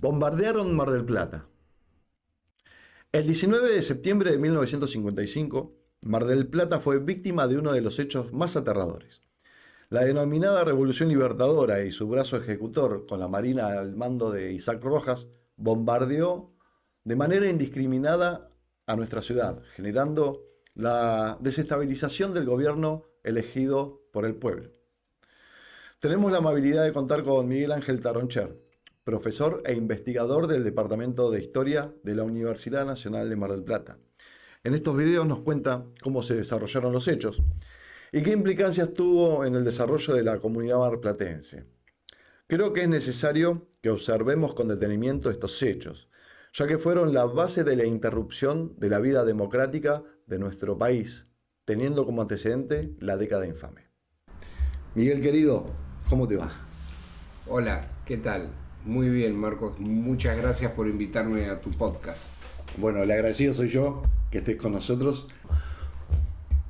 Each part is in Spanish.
Bombardearon Mar del Plata. El 19 de septiembre de 1955, Mar del Plata fue víctima de uno de los hechos más aterradores. La denominada Revolución Libertadora y su brazo ejecutor, con la Marina al mando de Isaac Rojas, bombardeó de manera indiscriminada a nuestra ciudad, generando la desestabilización del gobierno elegido por el pueblo. Tenemos la amabilidad de contar con Miguel Ángel Taroncher, profesor e investigador del Departamento de Historia de la Universidad Nacional de Mar del Plata. En estos videos nos cuenta cómo se desarrollaron los hechos y qué implicancias tuvo en el desarrollo de la comunidad marplatense. Creo que es necesario que observemos con detenimiento estos hechos, ya que fueron la base de la interrupción de la vida democrática de nuestro país, teniendo como antecedente la década infame. Miguel querido, ¿cómo te va? Hola, ¿qué tal? Muy bien, Marcos. Muchas gracias por invitarme a tu podcast. Bueno, el agradecido soy yo que estés con nosotros.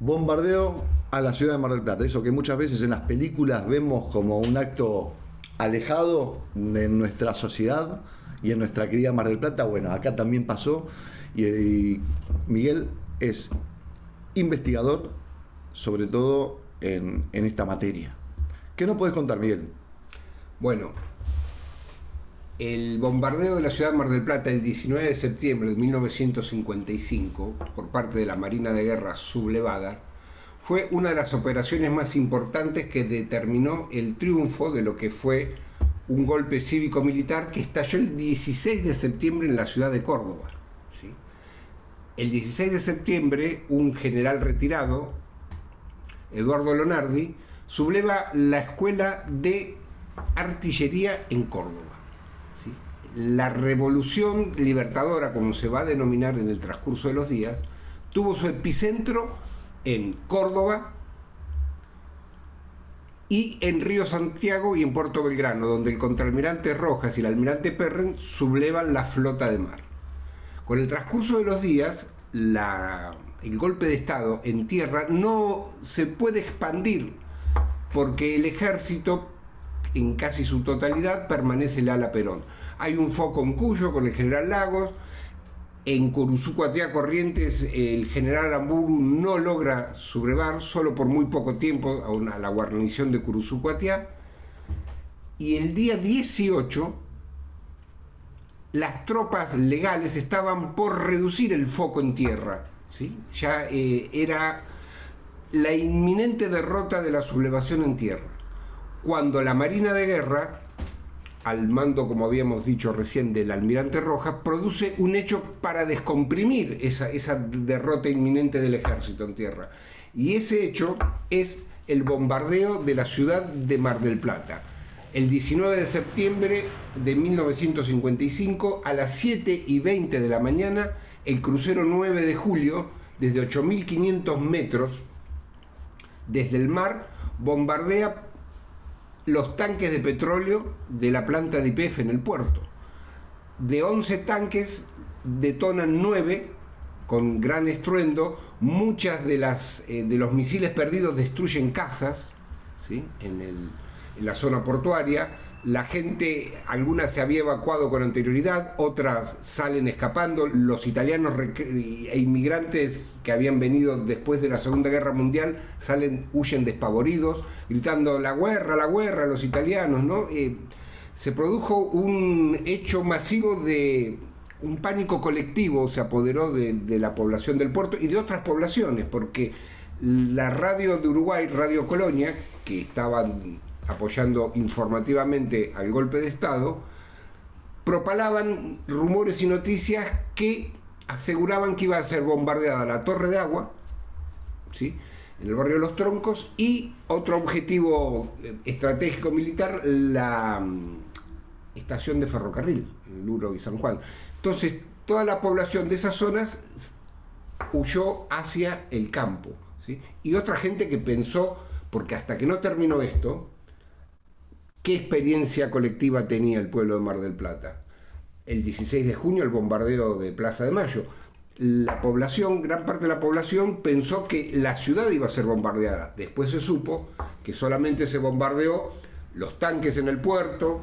Bombardeo a la ciudad de Mar del Plata, eso que muchas veces en las películas vemos como un acto alejado de nuestra sociedad y en nuestra querida Mar del Plata. Bueno, acá también pasó y Miguel es investigador, sobre todo en esta materia. ¿Qué nos puedes contar, Miguel? Bueno, el bombardeo de la ciudad de Mar del Plata el 19 de septiembre de 1955 por parte de la Marina de Guerra sublevada fue una de las operaciones más importantes que determinó el triunfo de lo que fue un golpe cívico-militar que estalló el 16 de septiembre en la ciudad de Córdoba. ¿Sí? El 16 de septiembre, un general retirado, Eduardo Lonardi, subleva la escuela de artillería en Córdoba. ¿Sí? La revolución libertadora, como se va a denominar en el transcurso de los días, tuvo su epicentro en Córdoba y en Río Santiago y en Puerto Belgrano, donde el contraalmirante Rojas y el almirante Perren sublevan la flota de mar. Con el transcurso de los días, el golpe de Estado en tierra no se puede expandir porque el ejército en casi su totalidad permanece leal a Perón. Hay un foco en Cuyo con el general Lagos, en Curuzú-Cuatiá, Corrientes, el general Aramburu no logra sublevar, solo por muy poco tiempo, a la guarnición de Curuzú-Cuatiá, y el día 18 las tropas legales estaban por reducir el foco en tierra, ¿sí? Ya era la inminente derrota de la sublevación en tierra, cuando la Marina de Guerra, al mando, como habíamos dicho recién, del almirante Rojas, produce un hecho para descomprimir esa derrota inminente del ejército en tierra. Y ese hecho es el bombardeo de la ciudad de Mar del Plata. El 19 de septiembre de 1955, a las 7:20 de la mañana, el crucero 9 de julio, desde 8.500 metros, desde el mar, bombardea los tanques de petróleo de la planta de YPF en el puerto. De 11 tanques detonan 9 con gran estruendo. Muchas de los misiles perdidos destruyen casas, ¿sí? en la zona portuaria. La gente, algunas se había evacuado con anterioridad, otras salen escapando. Los italianos e inmigrantes que habían venido después de la Segunda Guerra Mundial huyen despavoridos, gritando la guerra, los italianos, ¿no? Se produjo un hecho masivo de un pánico colectivo, se apoderó de la población del puerto y de otras poblaciones, porque la radio de Uruguay, Radio Colonia, que estaban apoyando informativamente al golpe de Estado, propalaban rumores y noticias que aseguraban que iba a ser bombardeada la Torre de Agua, ¿sí?, en el barrio de Los Troncos, y otro objetivo estratégico militar, la estación de ferrocarril, Luro y San Juan. Entonces, toda la población de esas zonas huyó hacia el campo, ¿sí? Y otra gente que pensó, porque hasta que no terminó esto, ¿qué experiencia colectiva tenía el pueblo de Mar del Plata? El 16 de junio, el bombardeo de Plaza de Mayo. La población, gran parte de la población, pensó que la ciudad iba a ser bombardeada. Después se supo que solamente se bombardeó los tanques en el puerto,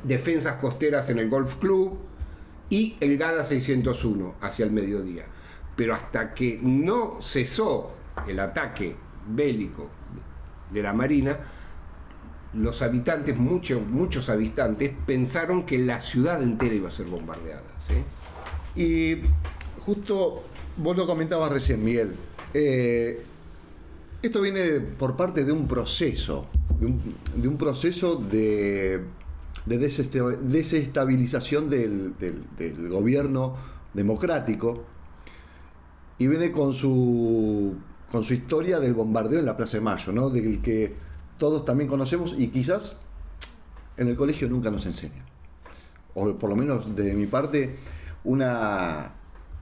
defensas costeras en el Golf Club y el Gada 601 hacia el mediodía. Pero hasta que no cesó el ataque bélico de la Marina, los habitantes, muchos habitantes, pensaron que la ciudad entera iba a ser bombardeada, ¿sí? Y justo vos lo comentabas recién, Miguel. Esto viene por parte de un proceso, de un proceso de desestabilización del gobierno democrático, y viene con su historia del bombardeo en la Plaza de Mayo, ¿no? Del que todos también conocemos y quizás en el colegio nunca nos enseñan. O por lo menos desde mi parte,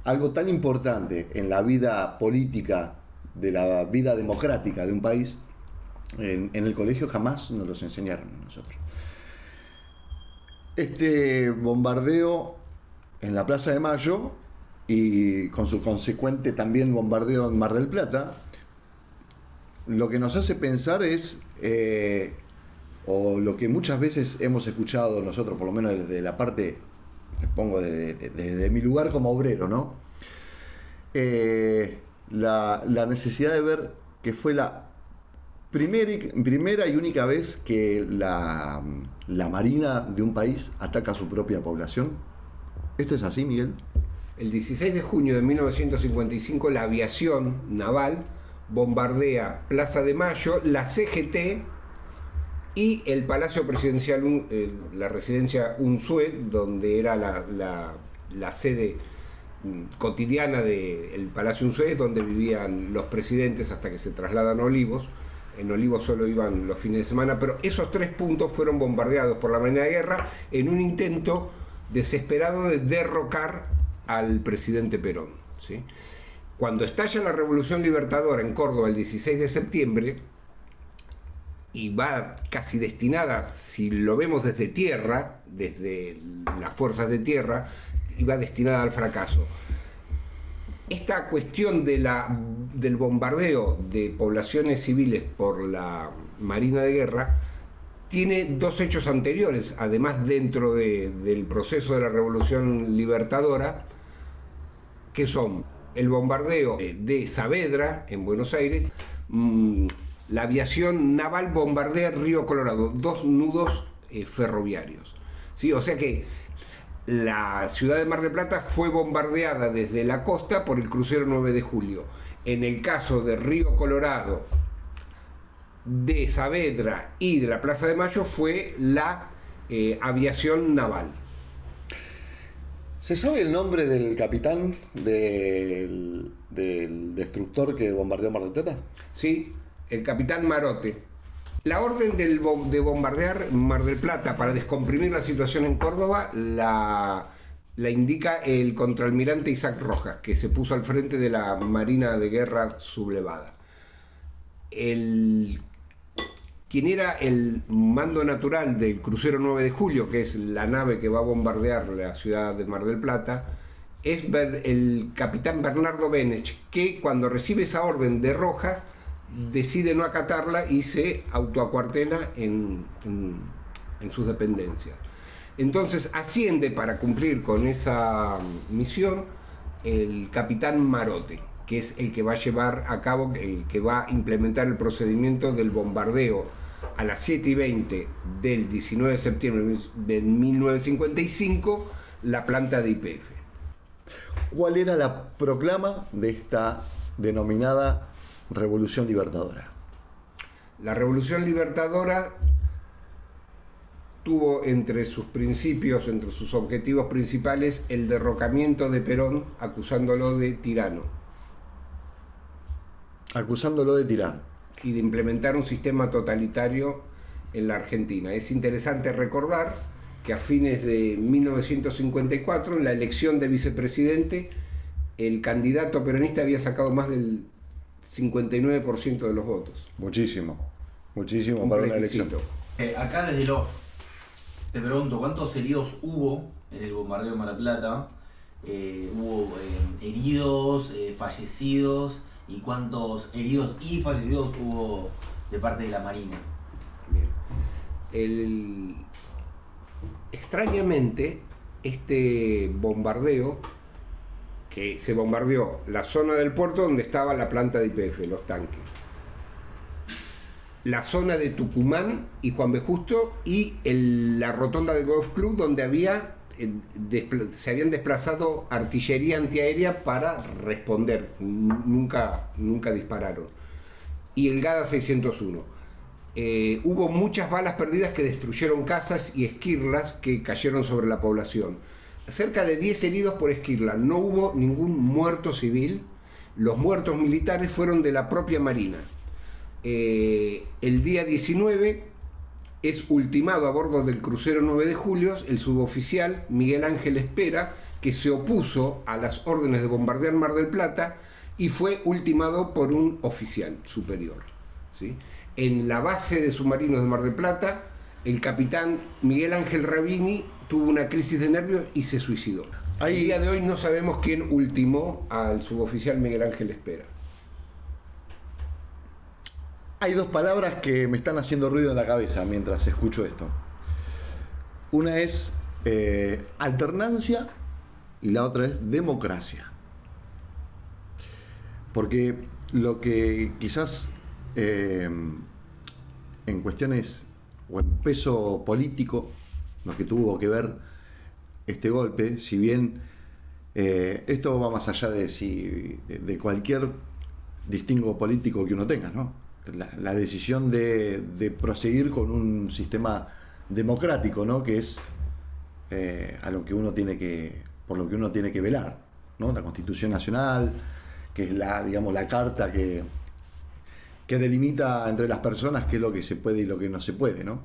algo tan importante en la vida política, de la vida democrática de un país, en el colegio jamás nos los enseñaron a nosotros. Este bombardeo en la Plaza de Mayo y con su consecuente también bombardeo en Mar del Plata, lo que nos hace pensar es, o lo que muchas veces hemos escuchado nosotros, por lo menos desde la parte, me pongo desde mi lugar como obrero, ¿no? La necesidad de ver que fue la primera y única vez que la Marina de un país ataca a su propia población. ¿Esto es así, Miguel? El 16 de junio de 1955 la aviación naval bombardea Plaza de Mayo, la CGT y el Palacio Presidencial, la residencia Unzué, donde era la sede cotidiana del Palacio Unzué, donde vivían los presidentes hasta que se trasladan a Olivos. En Olivos solo iban los fines de semana, pero esos 3 puntos fueron bombardeados por la Marina de Guerra en un intento desesperado de derrocar al presidente Perón, ¿sí? Cuando estalla la Revolución Libertadora en Córdoba el 16 de septiembre, y va casi destinada, si lo vemos desde tierra, desde las fuerzas de tierra, iba destinada al fracaso. Esta cuestión del bombardeo de poblaciones civiles por la Marina de Guerra tiene 2 hechos anteriores, además dentro del proceso de la Revolución Libertadora, que son el bombardeo de Saavedra en Buenos Aires. La aviación naval bombardea Río Colorado, 2 nudos ferroviarios, ¿sí? O sea que la ciudad de Mar del Plata fue bombardeada desde la costa por el crucero 9 de julio. En el caso de Río Colorado, de Saavedra y de la Plaza de Mayo fue la aviación naval. ¿Se sabe el nombre del capitán del destructor que bombardeó Mar del Plata? Sí, el capitán Marote. La orden de bombardear Mar del Plata para descomprimir la situación en Córdoba la indica el contraalmirante Isaac Rojas, que se puso al frente de la Marina de Guerra sublevada. Quien era el mando natural del crucero 9 de julio, que es la nave que va a bombardear la ciudad de Mar del Plata, es el capitán Bernardo Benech, que cuando recibe esa orden de Rojas decide no acatarla y se autoacuartela en sus dependencias. Entonces asciende para cumplir con esa misión el capitán Marote, que es el que va a llevar a cabo, el que va a implementar el procedimiento del bombardeo a las 7:20 del 19 de septiembre de 1955, la planta de YPF. ¿Cuál era la proclama de esta denominada Revolución Libertadora? La Revolución Libertadora tuvo entre sus principios, entre sus objetivos principales, el derrocamiento de Perón, acusándolo de tirano. Acusándolo de tirano. Y de implementar un sistema totalitario en la Argentina. Es interesante recordar que a fines de 1954, en la elección de vicepresidente, el candidato peronista había sacado más del 59% de los votos. Muchísimo para una elección. Acá desde el off, te pregunto, ¿cuántos heridos hubo en el bombardeo de Mar del Plata? ¿Hubo heridos, fallecidos? ¿Y cuántos heridos y fallecidos hubo de parte de la Marina? Bien. Extrañamente, este bombardeo, que se bombardeó la zona del puerto donde estaba la planta de YPF, los tanques, la zona de Tucumán y Juan B. Justo y la rotonda del Golf Club, donde se habían desplazado artillería antiaérea para responder, nunca dispararon, y el GADA 601. Hubo muchas balas perdidas que destruyeron casas y esquirlas que cayeron sobre la población. Cerca de 10 heridos por esquirla, no hubo ningún muerto civil. Los muertos militares fueron de la propia Marina. El día 19 es ultimado a bordo del crucero 9 de julio el suboficial Miguel Ángel Espera, que se opuso a las órdenes de bombardear Mar del Plata y fue ultimado por un oficial superior, ¿sí? En la base de submarinos de Mar del Plata, el capitán Miguel Ángel Rabini tuvo una crisis de nervios y se suicidó. Al día de hoy no sabemos quién ultimó al suboficial Miguel Ángel Espera. Hay dos palabras que me están haciendo ruido en la cabeza mientras escucho esto. Una es alternancia y la otra es democracia. Porque lo que quizás en cuestiones o en peso político, lo que tuvo que ver este golpe, si bien esto va más allá de cualquier distingo político que uno tenga, ¿no? La decisión de proseguir con un sistema democrático, ¿no? Que es a lo que uno tiene que, por lo que uno tiene que velar, ¿no? La Constitución Nacional, que es la carta que delimita entre las personas qué es lo que se puede y lo que no se puede, ¿no?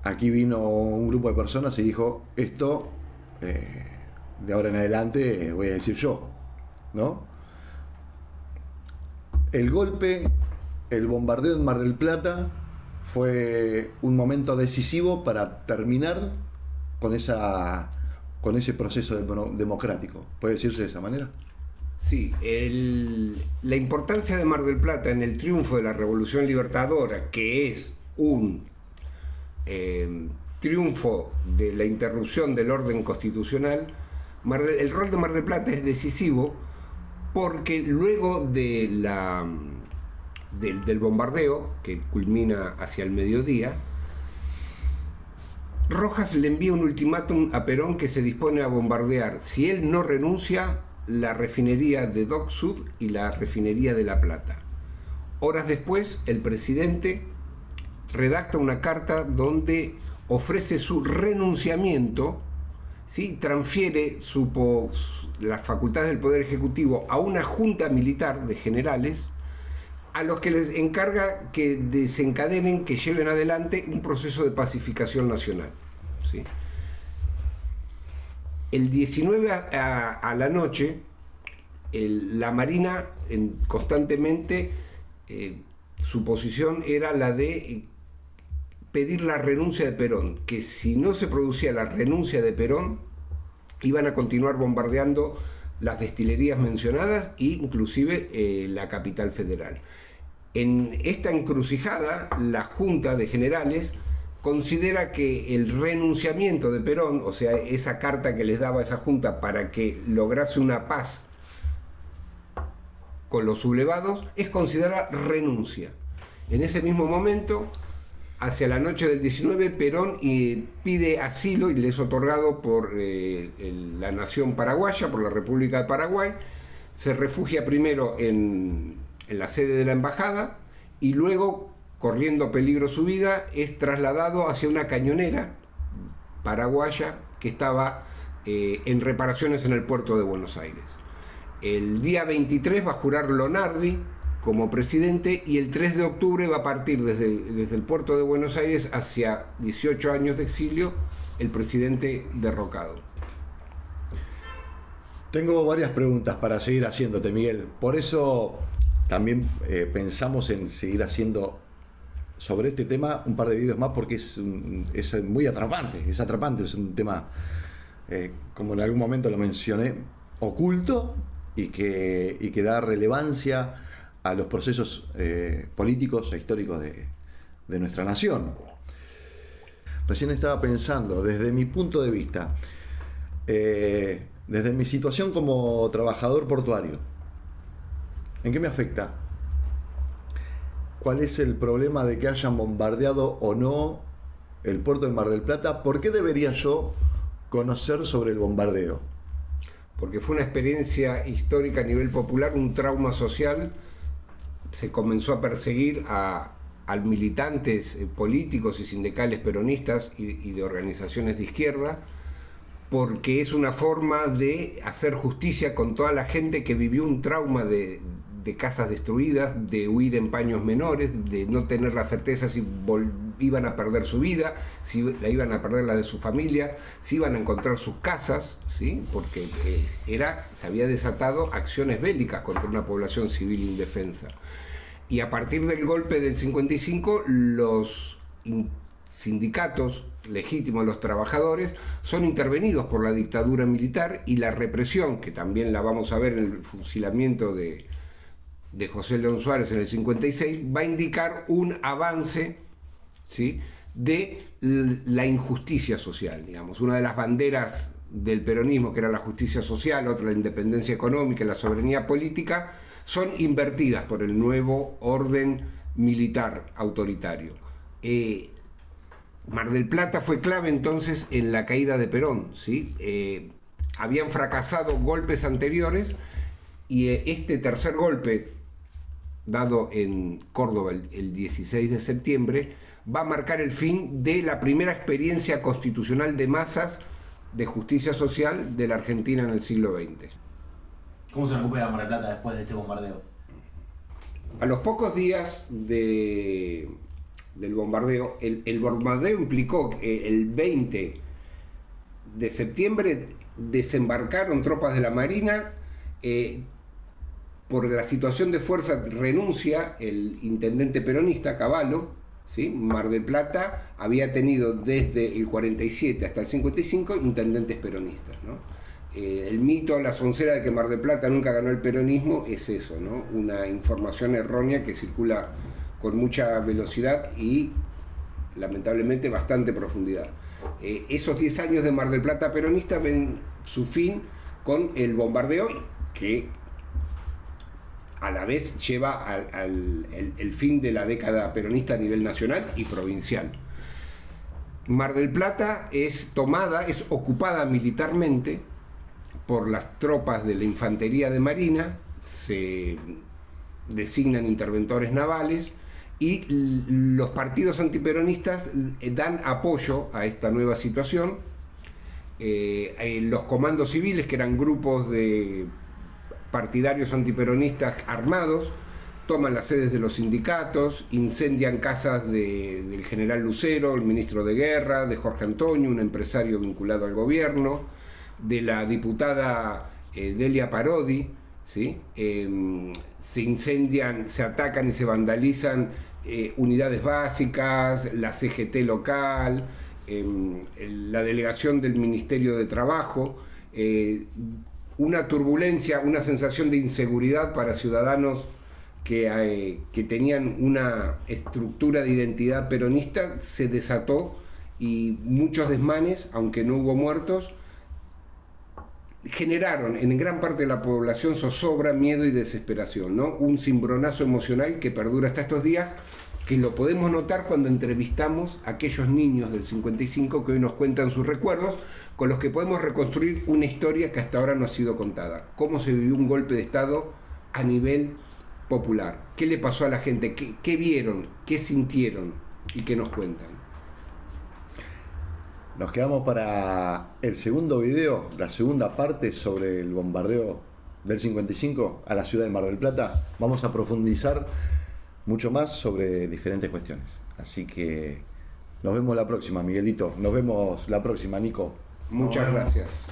Aquí vino un grupo de personas y dijo, esto de ahora en adelante voy a decir yo, ¿no? El golpe, el bombardeo en Mar del Plata fue un momento decisivo para terminar con ese proceso democrático. ¿Puede decirse de esa manera? Sí, la importancia de Mar del Plata en el triunfo de la Revolución Libertadora, que es un triunfo de la interrupción del orden constitucional, el rol de Mar del Plata es decisivo porque luego del bombardeo, que culmina hacia el mediodía, Rojas le envía un ultimátum a Perón que se dispone a bombardear, si él no renuncia, la refinería de Dock Sud y la refinería de La Plata. Horas después, el presidente redacta una carta donde ofrece su renunciamiento, ¿sí? Transfiere las facultades del Poder Ejecutivo a una junta militar de generales a los que les encarga que desencadenen, que lleven adelante un proceso de pacificación nacional, ¿sí? El 19 a la noche, la Marina constantemente, su posición era la de pedir la renuncia de Perón, que si no se producía la renuncia de Perón, iban a continuar bombardeando las destilerías mencionadas e inclusive la capital federal. En esta encrucijada, la Junta de Generales considera que el renunciamiento de Perón, o sea, esa carta que les daba esa Junta para que lograse una paz con los sublevados, es considerada renuncia. En ese mismo momento, hacia la noche del 19, Perón pide asilo y le es otorgado por la nación paraguaya, por la República de Paraguay. Se refugia primero en la sede de la embajada y luego, corriendo peligro su vida, es trasladado hacia una cañonera paraguaya que estaba en reparaciones en el puerto de Buenos Aires. El día 23 va a jurar Lonardi como presidente y el 3 de octubre va a partir desde el puerto de Buenos Aires hacia 18 años de exilio el presidente derrocado. Tengo varias preguntas para seguir haciéndote, Miguel. Por eso también pensamos en seguir haciendo sobre este tema un par de videos más, porque es muy atrapante, es un tema, como en algún momento lo mencioné, oculto y que da relevancia a los procesos políticos e históricos de nuestra nación. recién estaba pensando, desde mi punto de vista, desde mi situación como trabajador portuario, ¿en qué me afecta? ¿Cuál es el problema de que hayan bombardeado o no el puerto de Mar del Plata? ¿Por qué debería yo conocer sobre el bombardeo? Porque fue una experiencia histórica a nivel popular, un trauma social. Se comenzó a perseguir a militantes políticos y sindicales peronistas y de organizaciones de izquierda, porque es una forma de hacer justicia con toda la gente que vivió un trauma de casas destruidas, de huir en paños menores, de no tener la certeza si iban a perder su vida, si la iban a perder la de su familia, si iban a encontrar sus casas, ¿sí? Porque se había desatado acciones bélicas contra una población civil indefensa. Y a partir del golpe del 55, los sindicatos legítimos, los trabajadores, son intervenidos por la dictadura militar, y la represión, que también la vamos a ver en el fusilamiento de José León Suárez en el 56, va a indicar un avance, ¿sí?, de la injusticia social, digamos. Una de las banderas del peronismo, que era la justicia social, otra la independencia económica y la soberanía política, son invertidas por el nuevo orden militar autoritario. Mar del Plata fue clave entonces en la caída de Perón, ¿sí? Habían fracasado golpes anteriores, y este tercer golpe, dado en Córdoba el 16 de septiembre, va a marcar el fin de la primera experiencia constitucional de masas de justicia social de la Argentina en el siglo XX. ¿Cómo se recupera Mar del Plata después de este bombardeo? A los pocos días del bombardeo, el bombardeo implicó que el 20 de septiembre desembarcaron tropas de la Marina. Por la situación de fuerza renuncia el intendente peronista Cavallo, ¿sí? Mar del Plata había tenido desde el 47 hasta el 55 intendentes peronistas, ¿no? El mito, la soncera de que Mar del Plata nunca ganó el peronismo es eso, ¿no? Una información errónea que circula con mucha velocidad y lamentablemente bastante profundidad. Esos 10 años de Mar del Plata peronista ven su fin con el bombardeo, que a la vez lleva el fin de la década peronista a nivel nacional y provincial. Mar del Plata es ocupada militarmente por las tropas de la Infantería de Marina, se designan interventores navales, y los partidos antiperonistas dan apoyo a esta nueva situación. Los comandos civiles, que eran grupos de partidarios antiperonistas armados, toman las sedes de los sindicatos, incendian casas del general Lucero, el ministro de Guerra, de Jorge Antonio, un empresario vinculado al gobierno, de la diputada Delia Parodi, ¿sí? Se incendian, se atacan y se vandalizan unidades básicas, la CGT local, la delegación del Ministerio de Trabajo, una turbulencia, una sensación de inseguridad para ciudadanos que tenían una estructura de identidad peronista, se desató, y muchos desmanes, aunque no hubo muertos, generaron en gran parte de la población zozobra, miedo y desesperación, ¿no? Un cimbronazo emocional que perdura hasta estos días, que lo podemos notar cuando entrevistamos a aquellos niños del 55 que hoy nos cuentan sus recuerdos, con los que podemos reconstruir una historia que hasta ahora no ha sido contada. Cómo se vivió un golpe de Estado a nivel popular. ¿Qué le pasó a la gente? ¿Qué vieron? ¿Qué sintieron? ¿Y qué nos cuentan? Nos quedamos para el segundo video, la segunda parte sobre el bombardeo del 55 a la ciudad de Mar del Plata. Vamos a profundizar mucho más sobre diferentes cuestiones. Así que nos vemos la próxima, Miguelito. Nos vemos la próxima, Nico. Muchas gracias.